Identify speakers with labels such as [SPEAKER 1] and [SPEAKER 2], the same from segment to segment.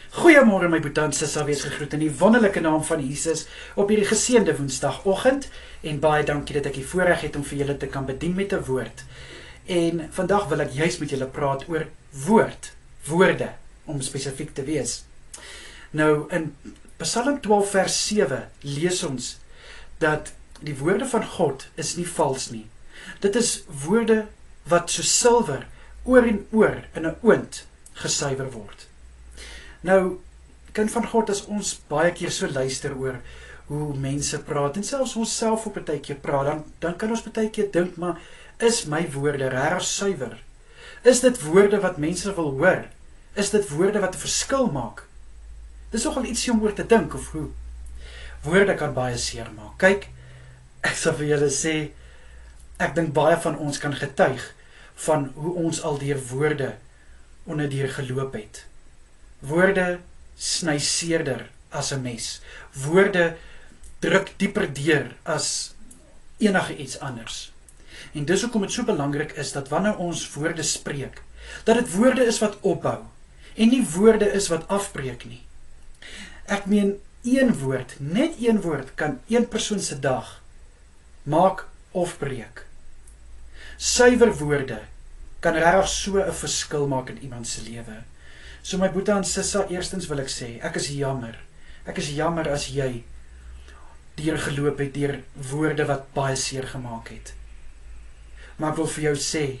[SPEAKER 1] Goeiemôre my boetans, sal wees gegroet in die wonderlike naam van Jesus op hierdie geseënde Woensdagoggend en baie dankie dat ek die voorreg het om vir julle te kan bedien met 'n woord. En vandag wil ek juist met julle praat oor woorde, om spesifiek te wees. Nou in Psalm 12 vers 7 lees ons dat die woorde van God is nie vals nie. Dit is woorde wat so silwer oor en oor in 'n oond gesuiwer word. Nou, kind van God, as ons baie keer so luister oor hoe mense praat, en selfs ons self op 'n tydjie praat, dan kan ons baie keer dink, maar is my woorde regtig suiwer? Is dit woorde wat mense wil hoor? Is dit woorde wat 'n verskil maak? Dis nogal ietsie om oor te dink, of hoe? Woorde kan baie seer maak. Kyk, ek sal vir julle sê, ek dink baie van ons kan getuig van hoe ons al deur woorde onderdeur geloop het. Woorde sny seerder as 'n mes. Woorde druk dieper deur as enige iets anders. En dis hoekom dit so belangrik is dat wanneer ons woorde spreek, dat dit woorde is wat opbou en nie woorde is wat afbreek nie. Ek meen, net een woord kan een persoon se dag maak of breek. Suiwer woorde kan regtig so 'n verskil maak in iemand se lewe. So my boetie en sissa, eerstens wil ek sê, ek is jammer. Ek is jammer as jy deurgeloop het deur woorde wat baie seer gemaak het. Maar ek wil vir jou sê,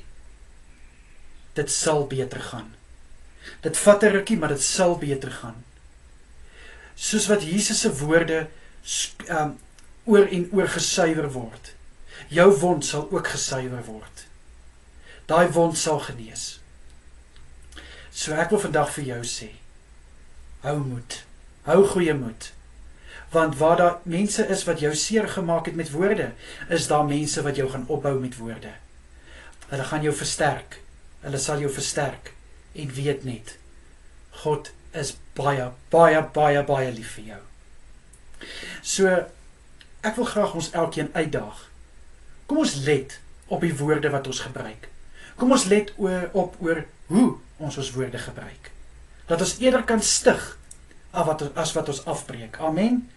[SPEAKER 1] dit sal beter gaan. Dit vat 'n rukkie, maar dit sal beter gaan. Soos wat Jesus se woorde oor en oor gesuiwer word. Jou wond sal ook gesuiwer word. Daai wond sal genees. So ek wil vandag vir jou sê, hou moed, hou goeie moed. Want waar daar mense is wat jou seer gemaak het met woorde, is daar mense wat jou gaan opbou met woorde. Hulle gaan jou versterk, hulle sal jou versterk, en weet net, God is baie, baie, baie, baie lief vir jou. So, ek wil graag ons elkeen uitdaag. Kom ons let op die woorde wat ons gebruik. Kom ons let op hoe ons woorde gebruik. Dat ons eerder kan stig as wat ons afbreek. Amen.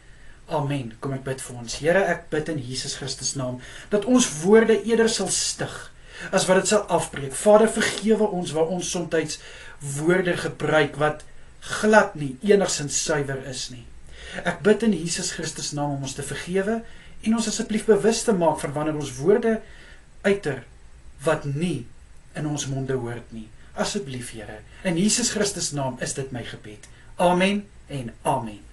[SPEAKER 1] Amen. Kom ek bid vir ons. Here, ek bid in Jesus Christus naam, dat ons woorde eerder sal stig, as wat dit sal afbreek. Vader, vergewe ons waar ons soms woorde gebruik, wat glad nie enigsins suiwer is nie. Ek bid in Jesus Christus naam om ons te vergewe, en ons asseblief bewus te maak van wanneer ons woorde uiter, wat nie in ons monde hoort nie. Asseblief, Here, in Jesus Christus naam is dit my gebed. Amen en amen.